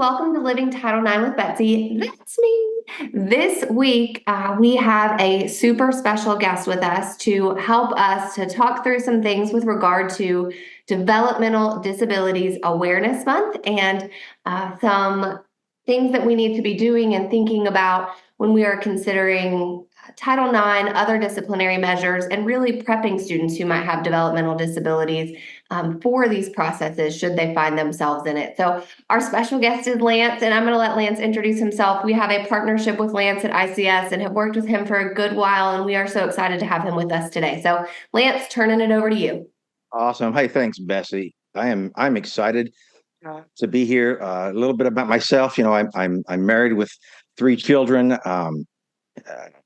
welcome to Living Title IX with Betsy. That's me. This week, we have a super special guest with us to help us to talk through some things with regard to Developmental Disabilities Awareness Month and some things that we need to be doing and thinking about when we are considering Title IX, other disciplinary measures, and really prepping students who might have developmental disabilities for these processes should they find themselves in it. So our special guest is Lance, and I'm going to let Lance introduce himself. We have a partnership with Lance at ICS and have worked with him for a good while, and we are so excited to have him with us today. So Lance, turning it over to you. Awesome. Hey, thanks, Bessie. I'm excited to be here. A little bit about myself. I'm married with three children,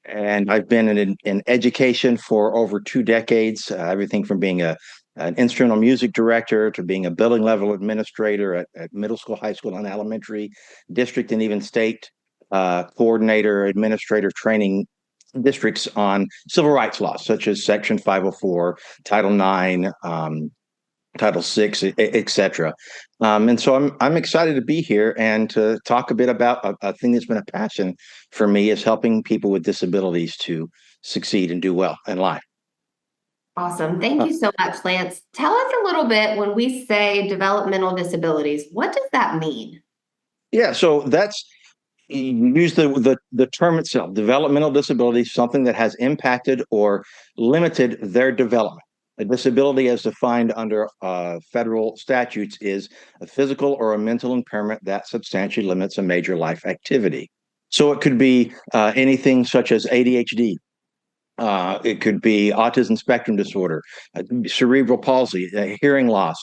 and I've been in education for over 2 decades. Everything from being an instrumental music director to being a building level administrator at middle school, high school, and elementary, district, and even state coordinator, administrator training districts on civil rights laws, such as Section 504, Title IX, Title VI, etc. And so I'm excited to be here and to talk a bit about a thing that's been a passion for me, is helping people with disabilities to succeed and do well in life. Awesome. Thank you so much, Lance. Tell us a little bit when we say developmental disabilities, what does that mean? Yeah, so that's you use the term itself, developmental disability, something that has impacted or limited their development. A disability, as defined under federal statutes, is a physical or a mental impairment that substantially limits a major life activity. So it could be anything such as ADHD. It could be autism spectrum disorder, cerebral palsy, hearing loss,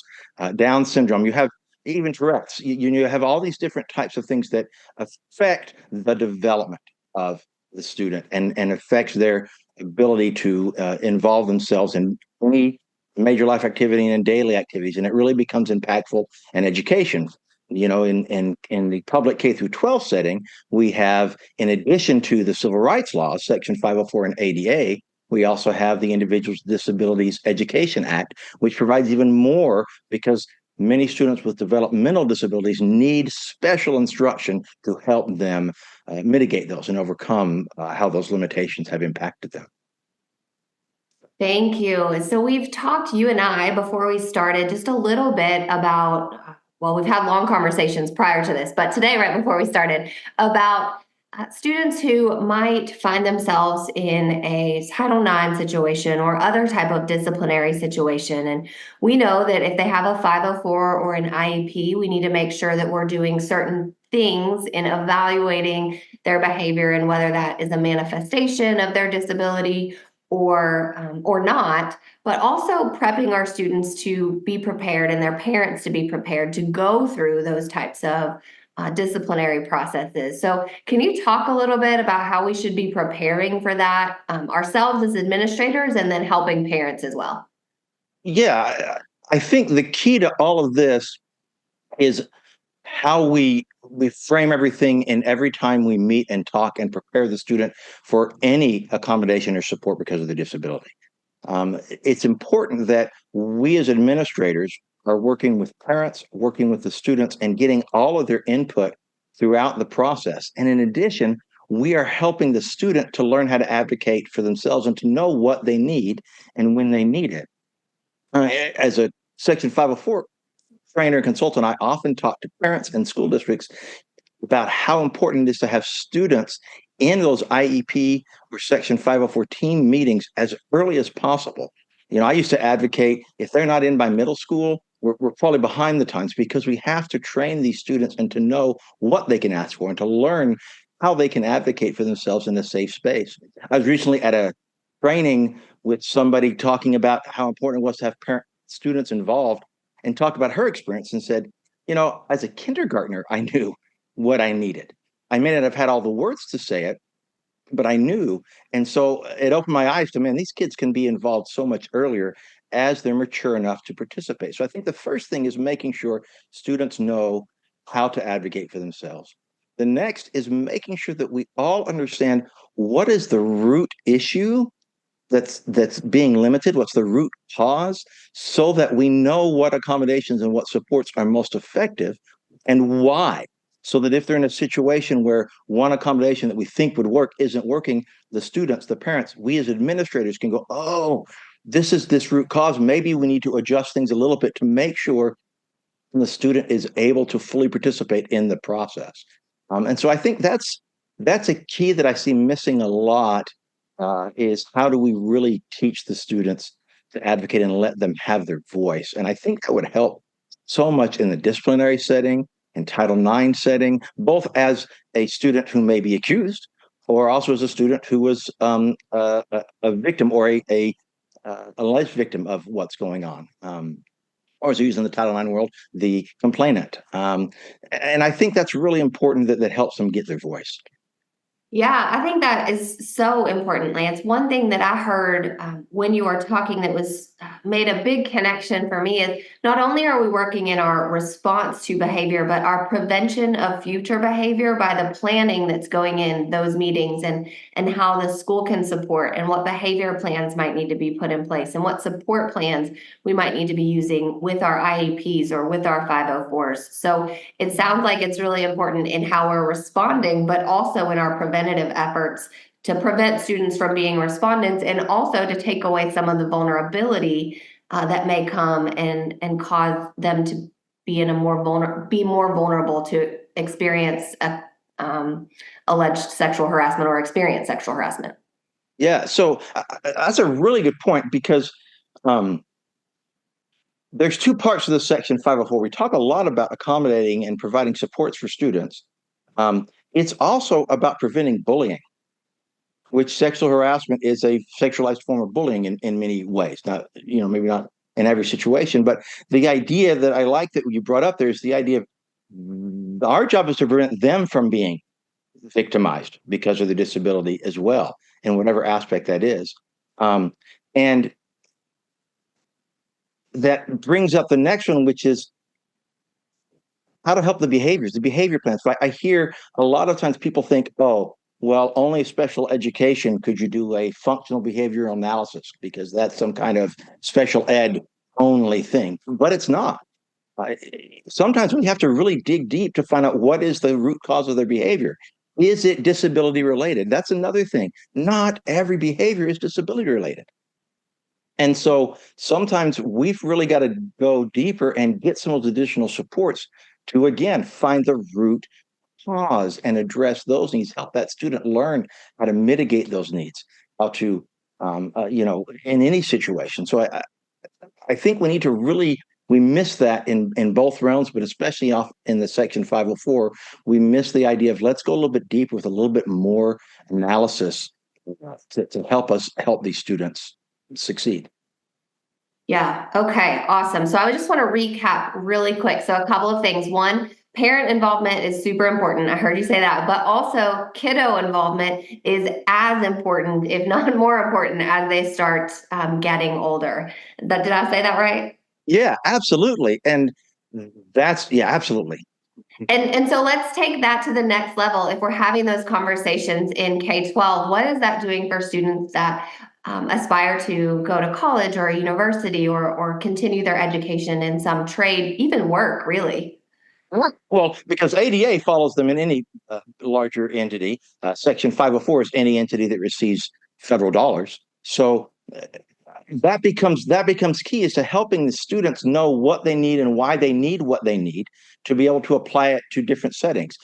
Down syndrome. You have even Tourette's. You have all these different types of things that affect the development of the student and affects their ability to involve themselves in any major life activity and daily activities. And it really becomes impactful in education. In the public K through 12 setting, we have, in addition to the civil rights laws, Section 504 and ADA, we also have the Individuals with Disabilities Education Act, which provides even more, because many students with developmental disabilities need special instruction to help them mitigate those and overcome how those limitations have impacted them. Thank you. So we've talked, you and I, before we started, just a little bit about, well, we've had long conversations prior to this, but today, right before we started, about students who might find themselves in a Title IX situation or other type of disciplinary situation. And we know that if they have a 504 or an IEP, we need to make sure that we're doing certain things in evaluating their behavior and whether that is a manifestation of their disability or not, but also prepping our students to be prepared and their parents to be prepared to go through those types of disciplinary processes. So can you talk a little bit about how we should be preparing for that ourselves as administrators and then helping parents as well? Yeah, I think the key to all of this is how we frame everything, and every time we meet and talk and prepare the student for any accommodation or support because of the disability. It's important that we as administrators are working with parents, working with the students, and getting all of their input throughout the process. And in addition, we are helping the student to learn how to advocate for themselves and to know what they need and when they need it. As a Section 504 trainer and consultant, I often talk to parents and school districts about how important it is to have students in those IEP or Section 504 team meetings as early as possible. I used to advocate, if they're not in by middle school, we're probably behind the times, because we have to train these students and to know what they can ask for and to learn how they can advocate for themselves in a safe space. I was recently at a training with somebody talking about how important it was to have students involved, and talked about her experience and said, as a kindergartner, I knew what I needed. I may not have had all the words to say it, but I knew. And so it opened my eyes to, man, these kids can be involved so much earlier as they're mature enough to participate. So I think the first thing is making sure students know how to advocate for themselves. The next is making sure that we all understand what is the root issue that's being limited, what's the root cause, so that we know what accommodations and what supports are most effective and why. so that if they're in a situation where one accommodation that we think would work isn't working, the students, the parents, we as administrators can go, oh, this is this root cause. Maybe we need to adjust things a little bit to make sure the student is able to fully participate in the process. And so I think that's a key that I see missing a lot, is how do we really teach the students to advocate and let them have their voice? And I think that would help so much in the disciplinary setting, in Title IX setting, both as a student who may be accused, or also as a student who was a victim or a alleged victim of what's going on. Or as we use in the Title IX world, the complainant. And I think that's really important, that helps them get their voice. Yeah, I think that is so important, Lance. One thing that I heard when you were talking that was made a big connection for me is not only are we working in our response to behavior, but our prevention of future behavior by the planning that's going in those meetings, and how the school can support, and what behavior plans might need to be put in place, and what support plans we might need to be using with our IEPs or with our 504s. So it sounds like it's really important in how we're responding, but also in our preventative efforts to prevent students from being respondents, and also to take away some of the vulnerability that may come and cause them to be in a be more vulnerable to experience alleged sexual harassment or experience sexual harassment. Yeah, so that's a really good point, because there's two parts of the Section 504. We talk a lot about accommodating and providing supports for students. It's also about preventing bullying, which sexual harassment is a sexualized form of bullying in many ways. Not, maybe not in every situation, but the idea that I like that you brought up there is the idea of our job is to prevent them from being victimized because of their disability as well, in whatever aspect that is. And that brings up the next one, which is how to help the behavior plans. So I hear a lot of times people think, oh, well, only special education could you do a functional behavioral analysis, because that's some kind of special ed only thing. But it's not. Sometimes we have to really dig deep to find out what is the root cause of their behavior. Is it disability related? That's another thing. Not every behavior is disability related. And so sometimes we've really got to go deeper and get some of those additional supports to, again, find the root cause and address those needs, help that student learn how to mitigate those needs, how to, in any situation. So I think we need to really, we miss that in both realms, but especially off in the Section 504, we miss the idea of let's go a little bit deeper with a little bit more analysis to help us help these students succeed. Yeah. Okay. Awesome. So I just want to recap really quick. So a couple of things. One, parent involvement is super important. I heard you say that, but also kiddo involvement is as important, if not more important, as they start getting older. Did I say that right? Yeah, absolutely. And yeah, absolutely. And so let's take that to the next level. If we're having those conversations in K-12, what is that doing for students that aspire to go to college or a university, or continue their education in some trade, even work, really? Well, because ADA follows them in any larger entity. Section 504 is any entity that receives federal dollars. So that becomes key, is to helping the students know what they need and why they need what they need to be able to apply it to different settings.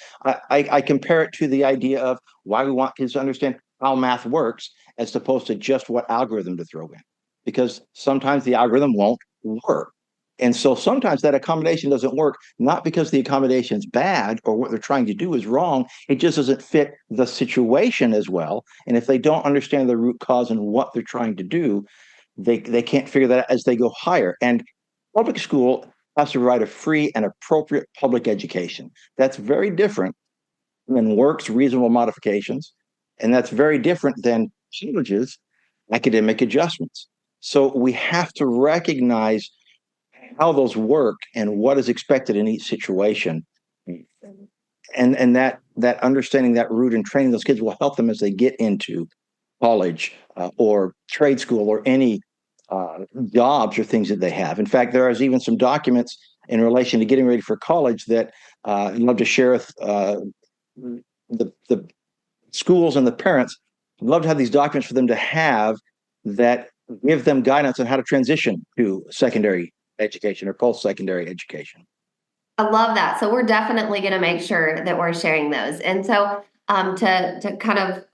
I compare it to the idea of why we want kids to understand how math works, as opposed to just what algorithm to throw in, because sometimes the algorithm won't work. And so sometimes that accommodation doesn't work, not because the accommodation is bad or what they're trying to do is wrong. It just doesn't fit the situation as well. And if they don't understand the root cause and what they're trying to do, they can't figure that out as they go higher. And public school has to provide a free and appropriate public education. That's very different than works reasonable modifications. And that's very different than colleges' academic adjustments. So we have to recognize how those work and what is expected in each situation. And that understanding that root and training those kids will help them as they get into college or trade school or any jobs or things that they have. In fact, there is even some documents in relation to getting ready for college that I'd love to share with the schools and the parents. I'd love to have these documents for them to have that give them guidance on how to transition to secondary education or post-secondary education. I love that. So we're definitely going to make sure that we're sharing those. And so to kind of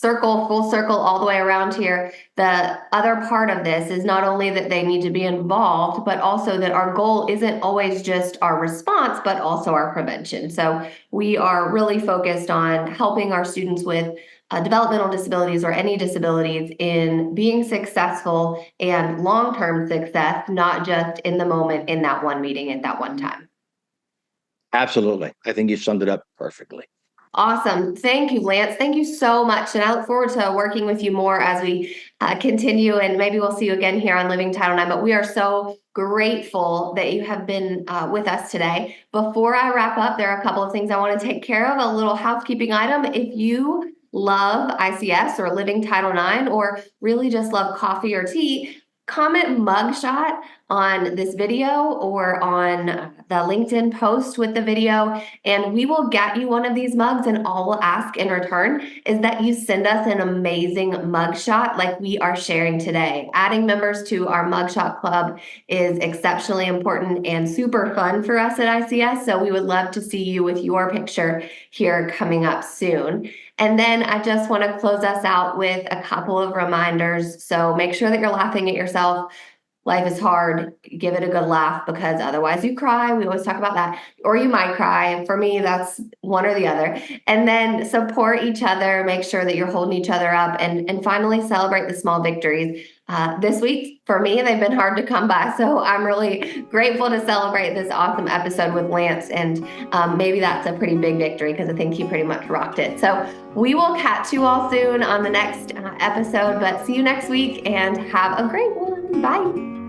full circle all the way around here, the other part of this is not only that they need to be involved, but also that our goal isn't always just our response, but also our prevention. So we are really focused on helping our students with developmental disabilities or any disabilities in being successful and long-term success, not just in the moment in that one meeting at that one time. Absolutely. I think you summed it up perfectly. Awesome. Thank you, Lance. Thank you so much. And I look forward to working with you more as we continue. And maybe we'll see you again here on Living Title IX. But we are so grateful that you have been with us today. Before I wrap up, there are a couple of things I want to take care of. A little housekeeping item. If you love ICS or Living Title IX, or really just love coffee or tea, comment mugshot on this video or on the LinkedIn post with the video, and we will get you one of these mugs. And all we'll ask in return is that you send us an amazing mugshot like we are sharing today. Adding members to our mugshot club is exceptionally important and super fun for us at ICS. So we would love to see you with your picture here coming up soon. And then I just want to close us out with a couple of reminders. So make sure that you're laughing at yourself. Life is hard. Give it a good laugh, because otherwise you cry. We always talk about that. Or you might cry. And for me, that's one or the other. And then support each other. Make sure that you're holding each other up. And finally, celebrate the small victories. This week, for me, they've been hard to come by. So I'm really grateful to celebrate this awesome episode with Lance. And maybe that's a pretty big victory, because I think he pretty much rocked it. So we will catch you all soon on the next episode. But see you next week and have a great one. Bye.